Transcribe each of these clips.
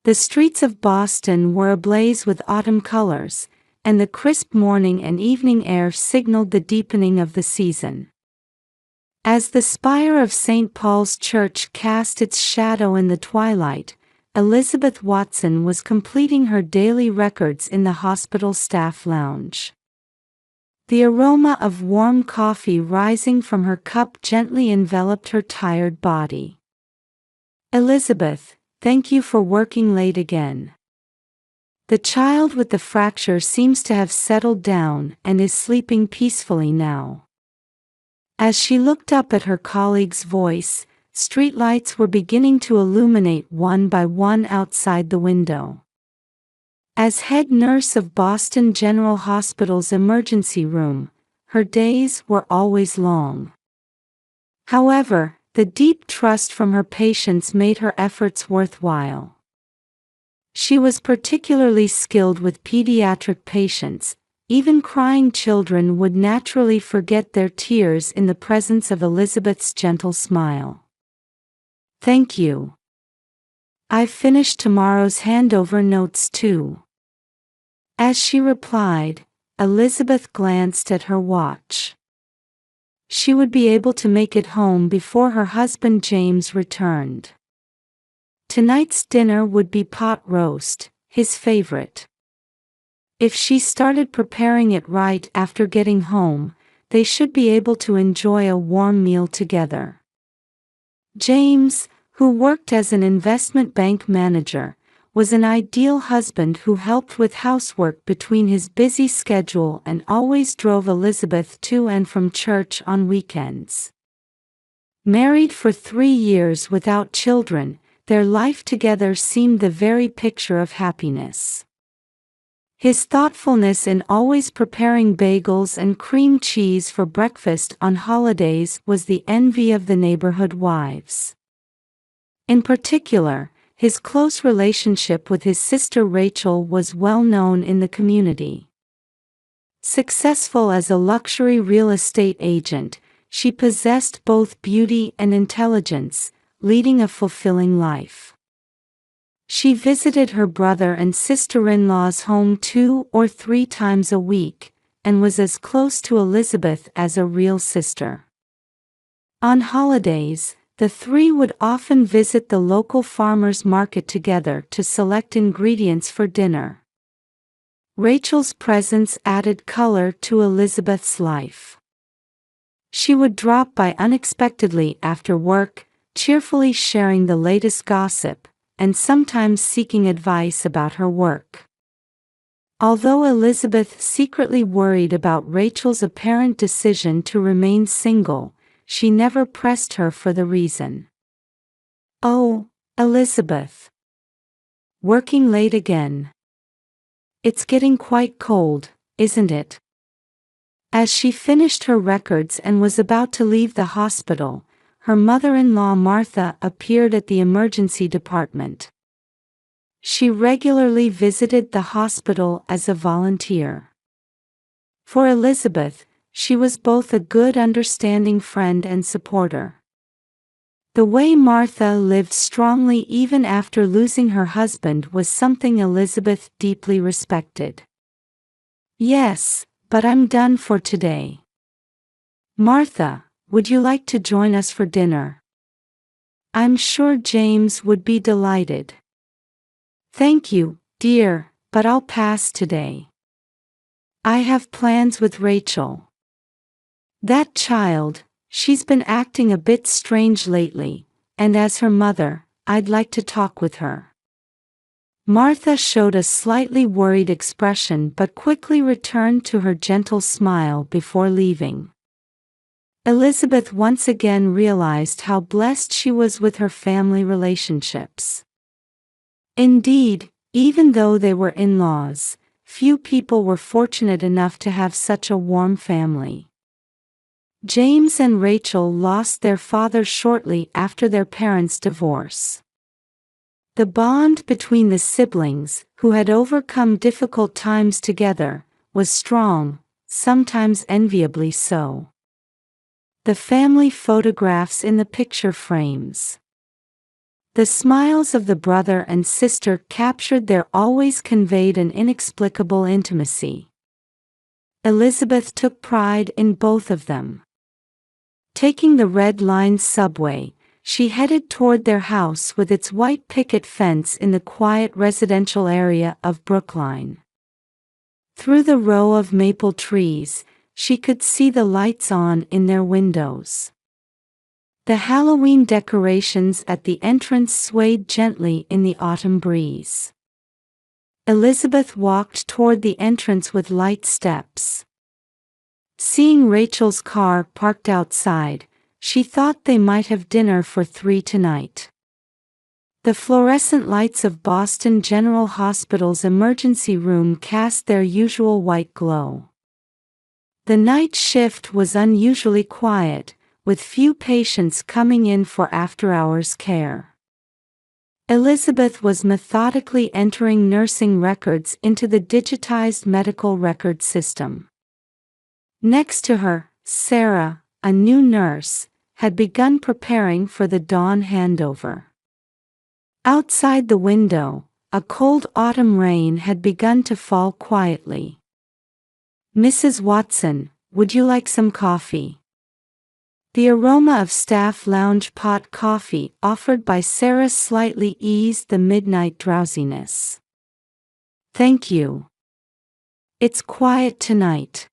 The streets of Boston were ablaze with autumn colors, and the crisp morning and evening air signaled the deepening of the season. As the spire of St. Paul's Church cast its shadow in the twilight, Elizabeth Watson was completing her daily records in the hospital staff lounge. The aroma of warm coffee rising from her cup gently enveloped her tired body. "Elizabeth, thank you for working late again. The child with the fracture seems to have settled down and is sleeping peacefully now." As she looked up at her colleague's voice, streetlights were beginning to illuminate one by one outside the window. As head nurse of Boston General Hospital's emergency room, her days were always long. However, the deep trust from her patients made her efforts worthwhile. She was particularly skilled with pediatric patients. Even crying children would naturally forget their tears in the presence of Elizabeth's gentle smile. "Thank you. I've finished tomorrow's handover notes too." As she replied, Elizabeth glanced at her watch. She would be able to make it home before her husband James returned. Tonight's dinner would be pot roast, his favorite. If she started preparing it right after getting home, they should be able to enjoy a warm meal together. James, who worked as an investment bank manager, was an ideal husband who helped with housework between his busy schedule and always drove Elizabeth to and from church on weekends. Married for 3 years without children, their life together seemed the very picture of happiness. His thoughtfulness in always preparing bagels and cream cheese for breakfast on holidays was the envy of the neighborhood wives. In particular, his close relationship with his sister Rachel was well known in the community. Successful as a luxury real estate agent, she possessed both beauty and intelligence, leading a fulfilling life. She visited her brother and sister-in-law's home 2 or 3 times a week, and was as close to Elizabeth as a real sister. On holidays, the three would often visit the local farmers' market together to select ingredients for dinner. Rachel's presence added color to Elizabeth's life. She would drop by unexpectedly after work, cheerfully sharing the latest gossip, and sometimes seeking advice about her work. Although Elizabeth secretly worried about Rachel's apparent decision to remain single, she never pressed her for the reason. "Oh, Elizabeth. Working late again. It's getting quite cold, isn't it?" As she finished her records and was about to leave the hospital, her mother-in-law Martha appeared at the emergency department. She regularly visited the hospital as a volunteer. For Elizabeth, she was both a good understanding friend and supporter. The way Martha lived strongly even after losing her husband was something Elizabeth deeply respected. "Yes, but I'm done for today. Martha, would you like to join us for dinner? I'm sure James would be delighted." "Thank you, dear, but I'll pass today. I have plans with Rachel. That child, she's been acting a bit strange lately, and as her mother, I'd like to talk with her." Martha showed a slightly worried expression but quickly returned to her gentle smile before leaving. Elizabeth once again realized how blessed she was with her family relationships. Indeed, even though they were in-laws, few people were fortunate enough to have such a warm family. James and Rachel lost their father shortly after their parents' divorce. The bond between the siblings, who had overcome difficult times together, was strong, sometimes enviably so. The family photographs in the picture frames. The smiles of the brother and sister captured their always conveyed an inexplicable intimacy. Elizabeth took pride in both of them. Taking the Red Line subway, she headed toward their house with its white picket fence in the quiet residential area of Brookline. Through the row of maple trees, she could see the lights on in their windows. The Halloween decorations at the entrance swayed gently in the autumn breeze. Elizabeth walked toward the entrance with light steps. Seeing Rachel's car parked outside, she thought they might have dinner for 3 tonight. The fluorescent lights of Boston General Hospital's emergency room cast their usual white glow. The night shift was unusually quiet, with few patients coming in for after-hours care. Elizabeth was methodically entering nursing records into the digitized medical record system. Next to her, Sarah, a new nurse, had begun preparing for the dawn handover. Outside the window, a cold autumn rain had begun to fall quietly. "Mrs. Watson, would you like some coffee?" The aroma of staff lounge pot coffee offered by Sarah slightly eased the midnight drowsiness. "Thank you. It's quiet tonight."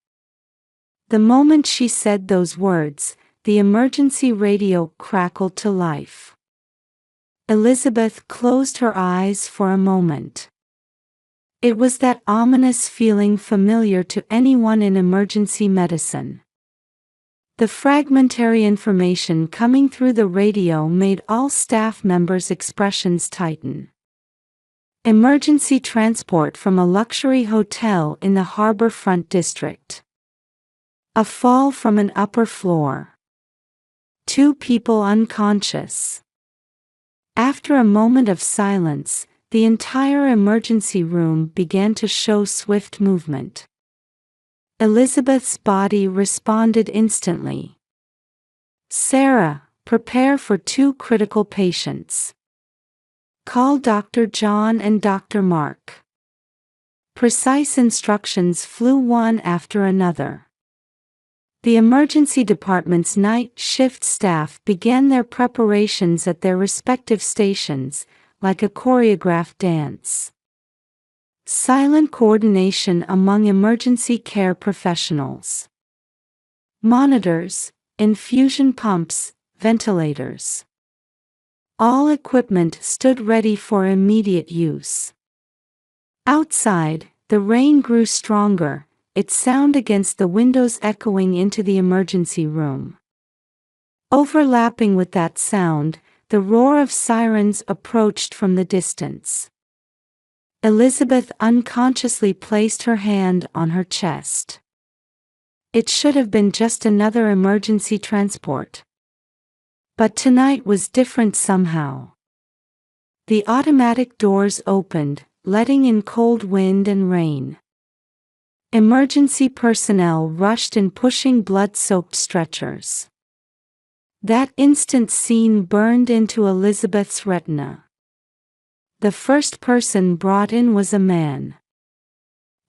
The moment she said those words, the emergency radio crackled to life. Elizabeth closed her eyes for a moment. It was that ominous feeling familiar to anyone in emergency medicine. The fragmentary information coming through the radio made all staff members' expressions tighten. Emergency transport from a luxury hotel in the Harborfront district. A fall from an upper floor. 2 people unconscious. After a moment of silence, the entire emergency room began to show swift movement. Elizabeth's body responded instantly. "Sarah, prepare for 2 critical patients. Call Dr. John and Dr. Mark." Precise instructions flew one after another. The emergency department's night shift staff began their preparations at their respective stations, like a choreographed dance. Silent coordination among emergency care professionals. Monitors, infusion pumps, ventilators. All equipment stood ready for immediate use. Outside, the rain grew stronger, its sound against the windows echoing into the emergency room. Overlapping with that sound, the roar of sirens approached from the distance. Elizabeth unconsciously placed her hand on her chest. It should have been just another emergency transport. But tonight was different somehow. The automatic doors opened, letting in cold wind and rain. Emergency personnel rushed in pushing blood-soaked stretchers. That instant scene burned into Elizabeth's retina. The first person brought in was a man.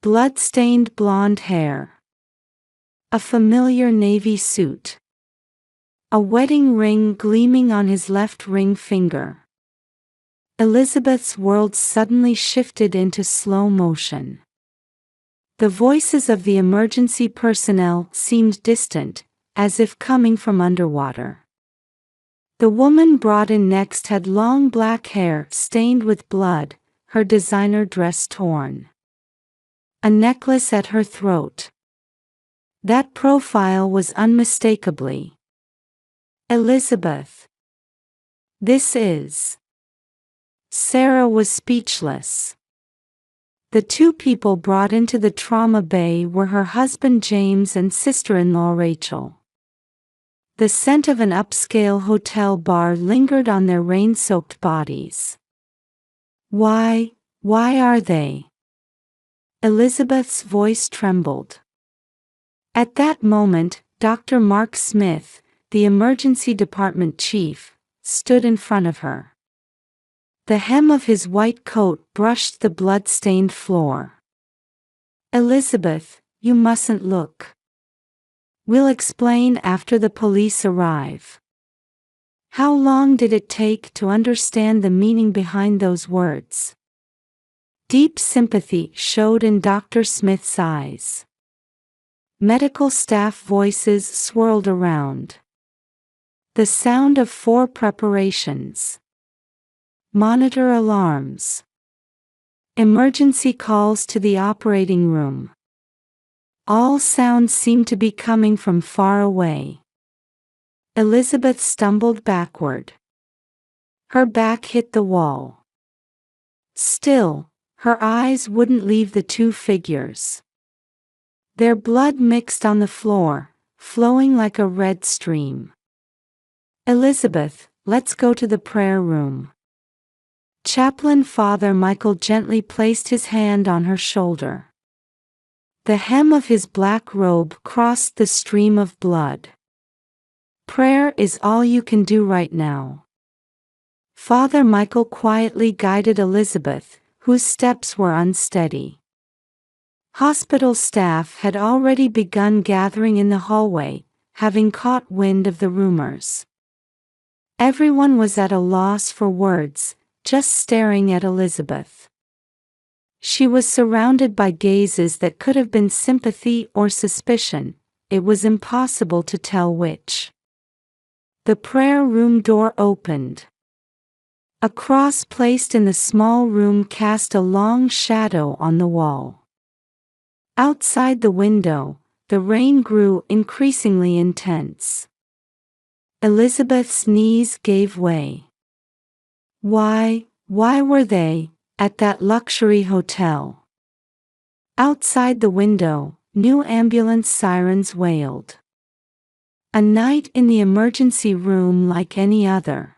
Blood-stained blonde hair. A familiar navy suit. A wedding ring gleaming on his left ring finger. Elizabeth's world suddenly shifted into slow motion. The voices of the emergency personnel seemed distant, as if coming from underwater. The woman brought in next had long black hair stained with blood, her designer dress torn. A necklace at her throat. That profile was unmistakably Elizabeth. "This is..." Sarah was speechless. The 2 people brought into the trauma bay were her husband James and sister-in-law Rachel. The scent of an upscale hotel bar lingered on their rain-soaked bodies. Why are they?" Elizabeth's voice trembled. At that moment, Dr. Mark Smith, the emergency department chief, stood in front of her. The hem of his white coat brushed the blood-stained floor. "Elizabeth, you mustn't look. We'll explain after the police arrive." How long did it take to understand the meaning behind those words? Deep sympathy showed in Dr. Smith's eyes. Medical staff voices swirled around. The sound of 4 preparations. Monitor alarms. Emergency calls to the operating room. All sounds seemed to be coming from far away. Elizabeth stumbled backward. Her back hit the wall. Still, her eyes wouldn't leave the 2 figures. Their blood mixed on the floor, flowing like a red stream. "Elizabeth, let's go to the prayer room." Chaplain Father Michael gently placed his hand on her shoulder. The hem of his black robe crossed the stream of blood. "Prayer is all you can do right now." Father Michael quietly guided Elizabeth, whose steps were unsteady. Hospital staff had already begun gathering in the hallway, having caught wind of the rumors. Everyone was at a loss for words, just staring at Elizabeth. She was surrounded by gazes that could have been sympathy or suspicion. It was impossible to tell which. The prayer room door opened. A cross placed in the small room cast a long shadow on the wall. Outside the window, the rain grew increasingly intense. Elizabeth's knees gave way. Why were they at that luxury hotel? Outside the window, new ambulance sirens wailed. A night in the emergency room like any other.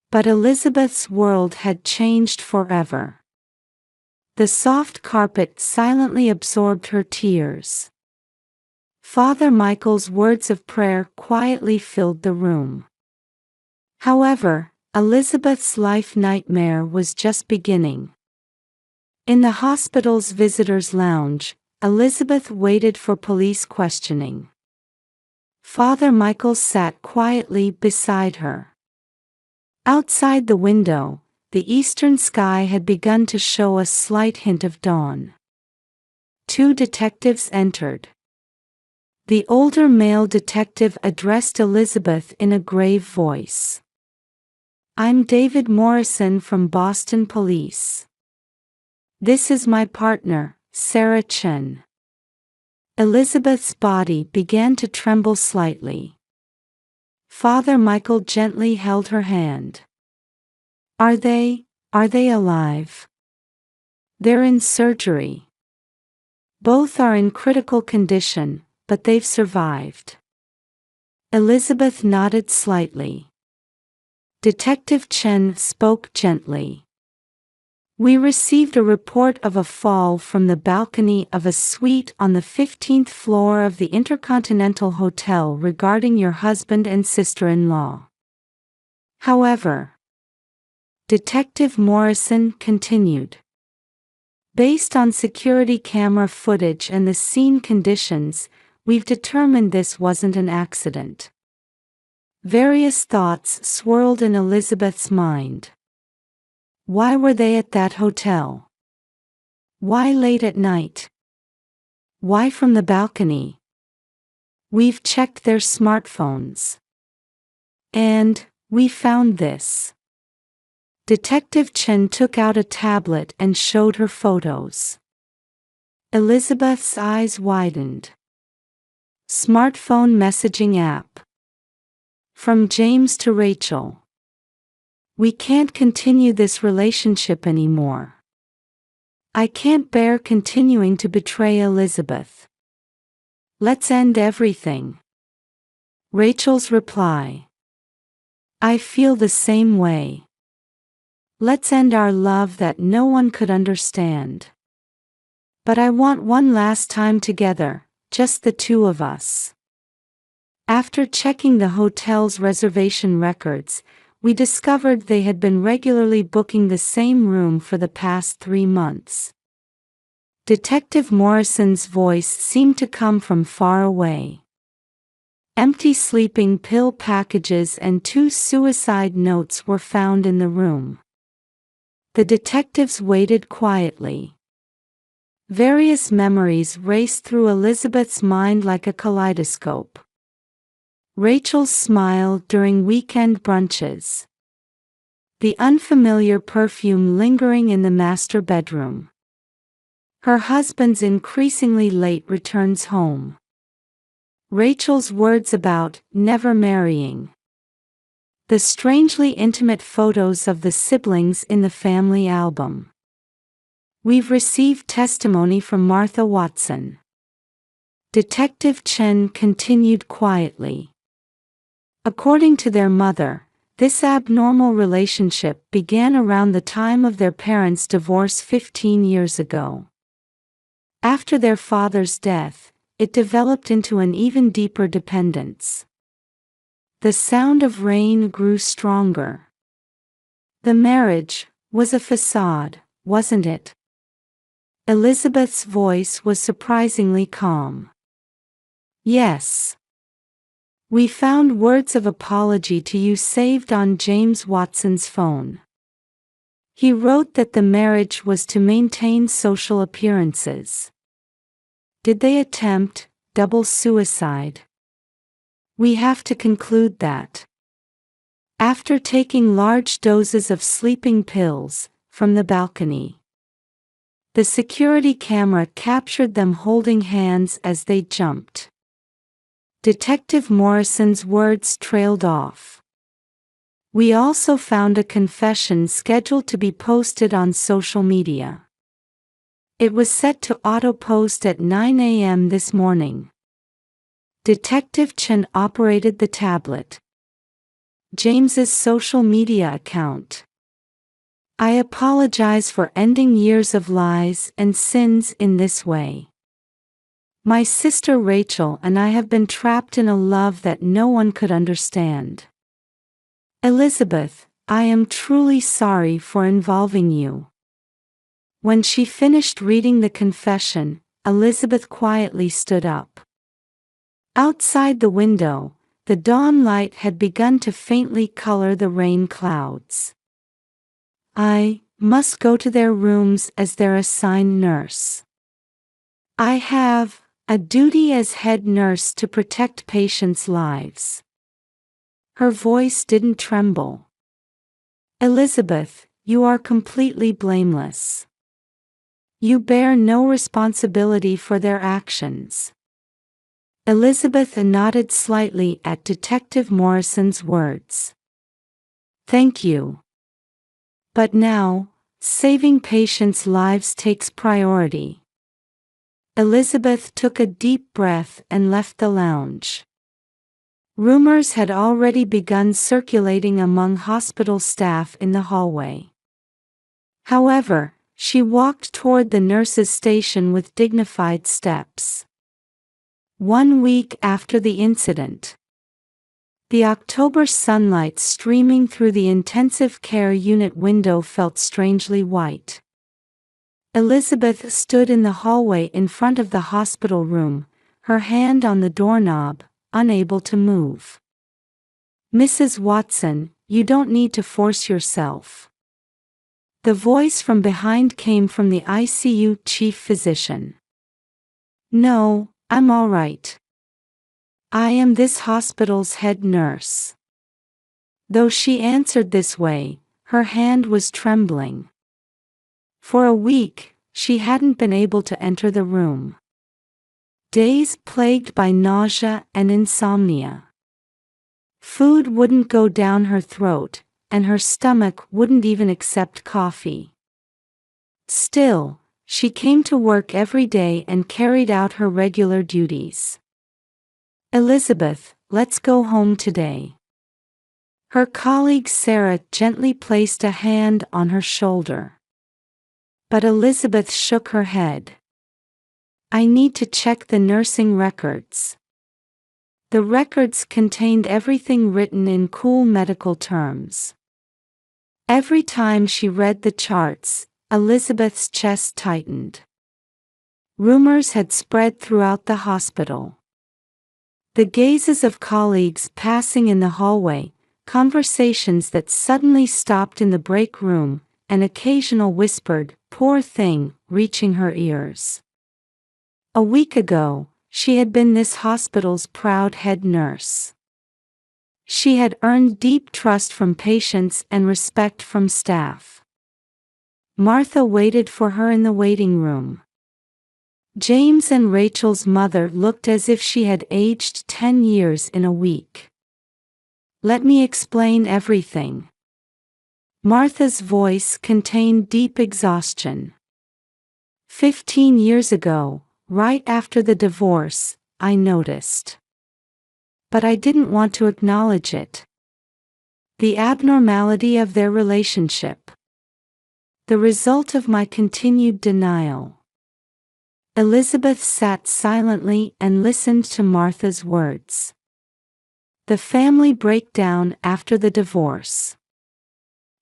But Elizabeth's world had changed forever. The soft carpet silently absorbed her tears. Father Michael's words of prayer quietly filled the room. However, Elizabeth's life nightmare was just beginning. In the hospital's visitors' lounge, Elizabeth waited for police questioning. Father Michael sat quietly beside her. Outside the window, the eastern sky had begun to show a slight hint of dawn. 2 detectives entered. The older male detective addressed Elizabeth in a grave voice. "I'm David Morrison from Boston Police. This is my partner, Sarah Chen." Elizabeth's body began to tremble slightly. Father Michael gently held her hand. Are they alive?" "They're in surgery. Both are in critical condition, but they've survived." Elizabeth nodded slightly. Detective Chen spoke gently. "We received a report of a fall from the balcony of a suite on the 15th floor of the Intercontinental Hotel regarding your husband and sister-in-law. However," Detective Morrison continued, "based on security camera footage and the scene conditions, we've determined this wasn't an accident." Various thoughts swirled in Elizabeth's mind. Why were they at that hotel? Why late at night? Why from the balcony? We've checked their smartphones. And we found this. Detective Chen took out a tablet and showed her photos. Elizabeth's eyes widened. Smartphone messaging app. From James to Rachel. "We can't continue this relationship anymore. I can't bear continuing to betray Elizabeth. Let's end everything." Rachel's reply. "I feel the same way. Let's end our love that no one could understand. But I want one last time together, just the 2 of us." After checking the hotel's reservation records, we discovered they had been regularly booking the same room for the past 3 months. Detective Morrison's voice seemed to come from far away. Empty sleeping pill packages and 2 suicide notes were found in the room. The detectives waited quietly. Various memories raced through Elizabeth's mind like a kaleidoscope. Rachel's smile during weekend brunches. The unfamiliar perfume lingering in the master bedroom. Her husband's increasingly late returns home. Rachel's words about never marrying. The strangely intimate photos of the siblings in the family album. We've received testimony from Martha Watson. Detective Chen continued quietly. According to their mother, this abnormal relationship began around the time of their parents' divorce 15 years ago. After their father's death, it developed into an even deeper dependence. The sound of rain grew stronger. The marriage was a facade, wasn't it? Elizabeth's voice was surprisingly calm. Yes. We found words of apology to you saved on James Watson's phone. He wrote that the marriage was to maintain social appearances. Did they attempt double suicide? We have to conclude that. After taking large doses of sleeping pills from the balcony. The security camera captured them holding hands as they jumped. Detective Morrison's words trailed off. We also found a confession scheduled to be posted on social media. It was set to auto-post at 9 a.m. this morning. Detective Chen operated the tablet. James's social media account. I apologize for ending years of lies and sins in this way. My sister Rachel and I have been trapped in a love that no one could understand. Elizabeth, I am truly sorry for involving you. When she finished reading the confession, Elizabeth quietly stood up. Outside the window, the dawn light had begun to faintly color the rain clouds. I must go to their rooms as their assigned nurse. I have a duty as head nurse to protect patients' lives. Her voice didn't tremble. Elizabeth, you are completely blameless. You bear no responsibility for their actions. Elizabeth nodded slightly at Detective Morrison's words. Thank you. But now, saving patients' lives takes priority. Elizabeth took a deep breath and left the lounge. Rumors had already begun circulating among hospital staff in the hallway. However, she walked toward the nurse's station with dignified steps. 1 week after the incident. The October sunlight streaming through the intensive care unit window felt strangely white. Elizabeth stood in the hallway in front of the hospital room, her hand on the doorknob, unable to move. Mrs. Watson, you don't need to force yourself. The voice from behind came from the ICU chief physician. No, I'm all right. I am this hospital's head nurse. Though she answered this way, her hand was trembling. For a week, she hadn't been able to enter the room. Days plagued by nausea and insomnia. Food wouldn't go down her throat, and her stomach wouldn't even accept coffee. Still, she came to work every day and carried out her regular duties. Elizabeth, let's go home today. Her colleague Sarah gently placed a hand on her shoulder. But Elizabeth shook her head. I need to check the nursing records. The records contained everything written in cool medical terms. Every time she read the charts, Elizabeth's chest tightened. Rumors had spread throughout the hospital. The gazes of colleagues passing in the hallway, conversations that suddenly stopped in the break room, an occasional whispered, "Poor thing," reaching her ears. A week ago, she had been this hospital's proud head nurse. She had earned deep trust from patients and respect from staff. Martha waited for her in the waiting room. James and Rachel's mother looked as if she had aged 10 years in a week. "Let me explain everything." Martha's voice contained deep exhaustion. 15 years ago, right after the divorce, I noticed. But I didn't want to acknowledge it. The abnormality of their relationship. The result of my continued denial. Elizabeth sat silently and listened to Martha's words. The family breakdown after the divorce.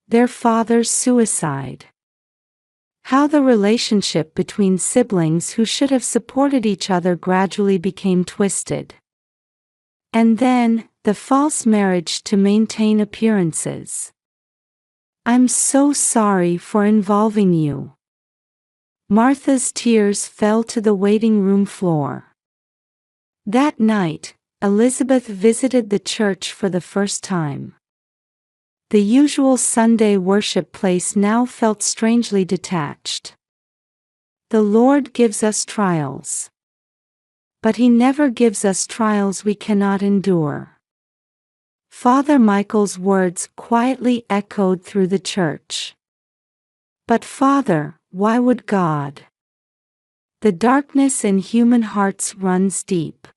Their father's suicide. How the relationship between siblings who should have supported each other gradually became twisted. And then, the false marriage to maintain appearances. "I'm so sorry for involving you." Martha's tears fell to the waiting room floor. That night, Elizabeth visited the church for the first time. The usual Sunday worship place now felt strangely detached. The Lord gives us trials. But He never gives us trials we cannot endure. Father Michael's words quietly echoed through the church. "But Father, why would God?" The darkness in human hearts runs deep.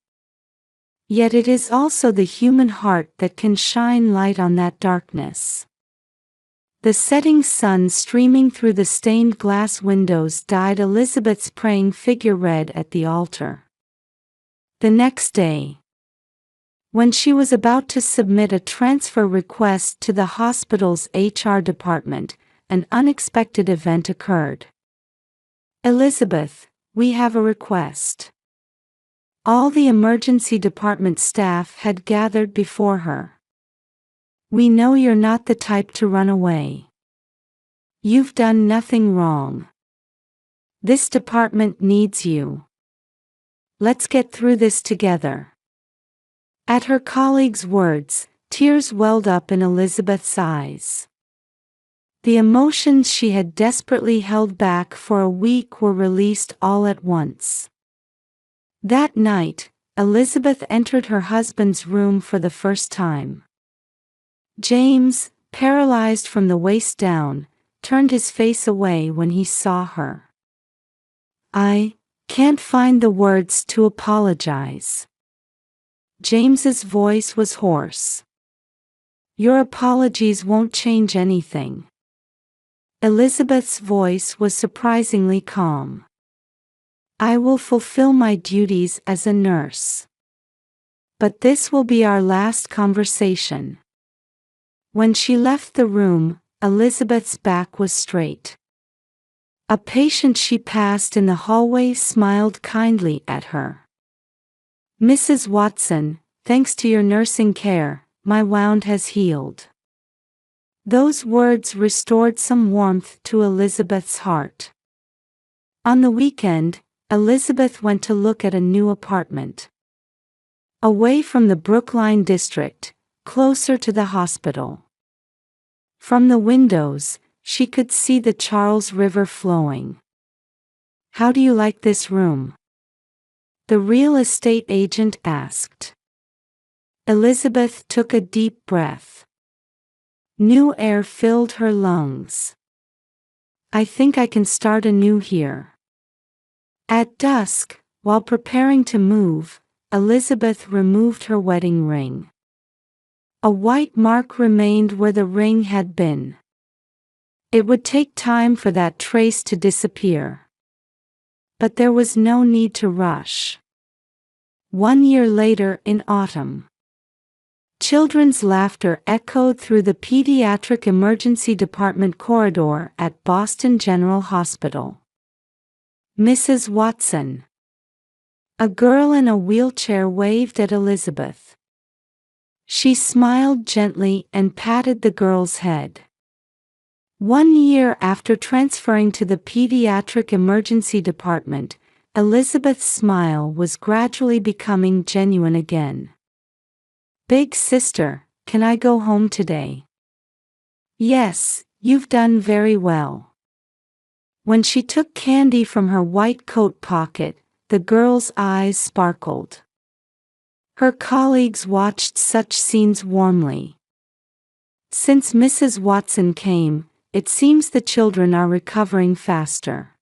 Yet it is also the human heart that can shine light on that darkness. The setting sun streaming through the stained glass windows dyed Elizabeth's praying figure red at the altar. The next day, when she was about to submit a transfer request to the hospital's HR department, an unexpected event occurred. "Elizabeth, we have a request." All the emergency department staff had gathered before her. "We know you're not the type to run away. You've done nothing wrong. This department needs you. Let's get through this together." At her colleague's words, tears welled up in Elizabeth's eyes. The emotions she had desperately held back for a week were released all at once. That night, Elizabeth entered her husband's room for the first time. James, paralyzed from the waist down, turned his face away when he saw her. "I can't find the words to apologize." James's voice was hoarse. "Your apologies won't change anything." Elizabeth's voice was surprisingly calm. "I will fulfill my duties as a nurse. But this will be our last conversation." When she left the room, Elizabeth's back was straight. A patient she passed in the hallway smiled kindly at her. "Mrs. Watson, thanks to your nursing care, my wound has healed." Those words restored some warmth to Elizabeth's heart. On the weekend, Elizabeth went to look at a new apartment. Away from the Brookline district, closer to the hospital. From the windows, she could see the Charles River flowing. "How do you like this room?" the real estate agent asked. Elizabeth took a deep breath. New air filled her lungs. "I think I can start anew here." At dusk, while preparing to move, Elizabeth removed her wedding ring. A white mark remained where the ring had been. It would take time for that trace to disappear. But there was no need to rush. 1 year later in autumn. Children's laughter echoed through the pediatric emergency department corridor at Boston General Hospital. Mrs. Watson. A girl in a wheelchair waved at Elizabeth. She smiled gently and patted the girl's head. 1 year after transferring to the pediatric emergency department, Elizabeth's smile was gradually becoming genuine again. "Big sister, can I go home today?" "Yes, you've done very well." When she took candy from her white coat pocket, the girl's eyes sparkled. Her colleagues watched such scenes warmly. Since Mrs. Watson came, it seems the children are recovering faster.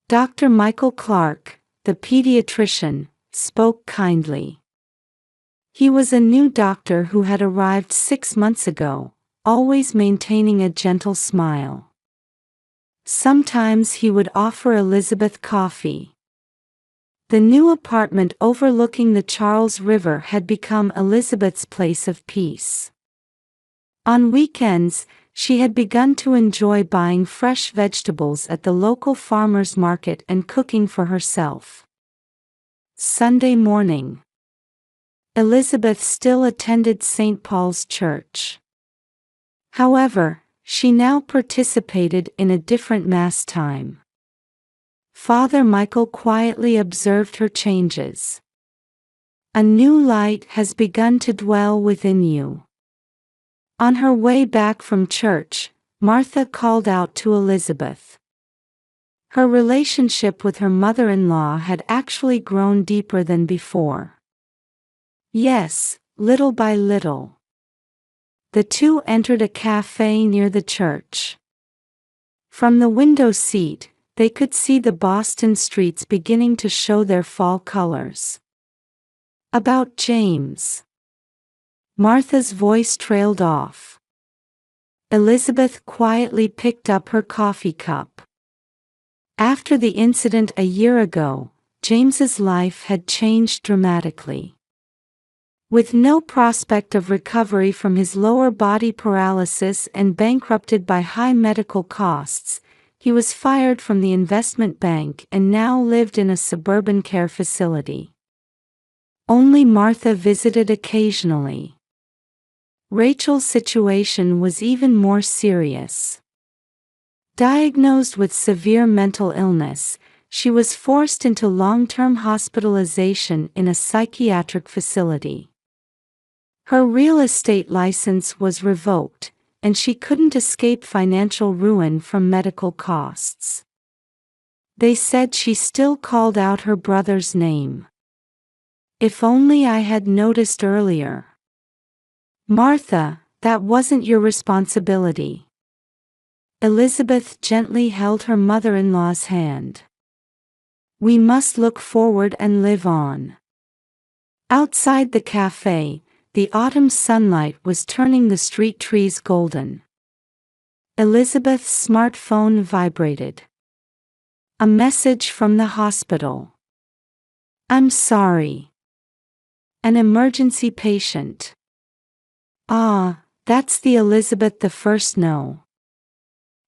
Dr. Michael Clark, the pediatrician, spoke kindly. He was a new doctor who had arrived 6 months ago, always maintaining a gentle smile. Sometimes he would offer Elizabeth coffee. The new apartment overlooking the Charles River had become Elizabeth's place of peace. On weekends, she had begun to enjoy buying fresh vegetables at the local farmer's market and cooking for herself. Sunday morning. Elizabeth still attended St. Paul's Church. However, she now participated in a different Mass time. Father Michael quietly observed her changes. "A new light has begun to dwell within you." On her way back from church, Martha called out to Elizabeth. Her relationship with her mother-in-law had actually grown deeper than before. Yes, little by little. The two entered a cafe near the church. From the window seat, they could see the Boston streets beginning to show their fall colors. "About James." Martha's voice trailed off. Elizabeth quietly picked up her coffee cup. After the incident a year ago, James's life had changed dramatically. With no prospect of recovery from his lower body paralysis and bankrupted by high medical costs, he was fired from the investment bank and now lived in a suburban care facility. Only Martha visited occasionally. Rachel's situation was even more serious. Diagnosed with severe mental illness, she was forced into long-term hospitalization in a psychiatric facility. Her real estate license was revoked, and she couldn't escape financial ruin from medical costs. They said she still called out her brother's name. "If only I had noticed earlier." "Martha, that wasn't your responsibility." Elizabeth gently held her mother-in-law's hand. "We must look forward and live on." Outside the cafe, the autumn sunlight was turning the street trees golden. Elizabeth's smartphone vibrated. A message from the hospital. "I'm sorry. An emergency patient." "Ah, that's the Elizabeth the first know."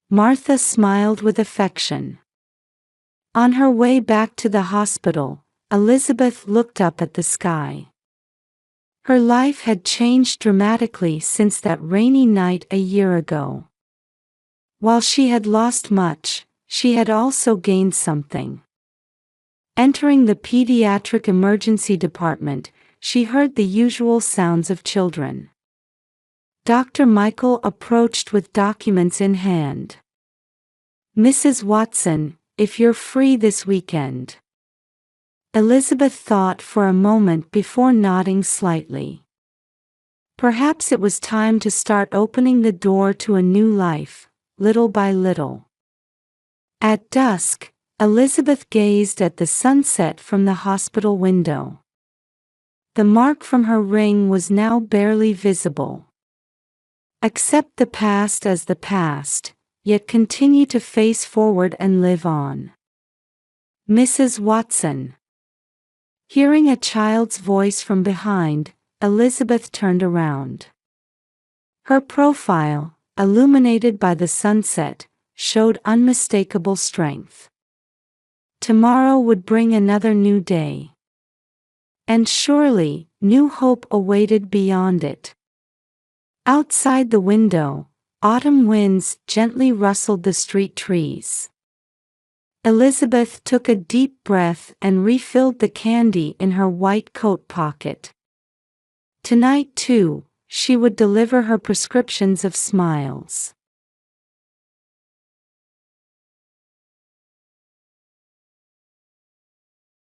Martha smiled with affection. On her way back to the hospital, Elizabeth looked up at the sky. Her life had changed dramatically since that rainy night a year ago. While she had lost much, she had also gained something. Entering the pediatric emergency department, she heard the usual sounds of children. Dr. Michael approached with documents in hand. "Mrs. Watson, if you're free this weekend." Elizabeth thought for a moment before nodding slightly. Perhaps it was time to start opening the door to a new life, little by little. At dusk, Elizabeth gazed at the sunset from the hospital window. The mark from her ring was now barely visible. Accept the past as the past, yet continue to face forward and live on. Mrs. Watson. Hearing a child's voice from behind, Elizabeth turned around. Her profile, illuminated by the sunset, showed unmistakable strength. Tomorrow would bring another new day. And surely, new hope awaited beyond it. Outside the window, autumn winds gently rustled the street trees. Elizabeth took a deep breath and refilled the candy in her white coat pocket. Tonight, too, she would deliver her prescriptions of smiles.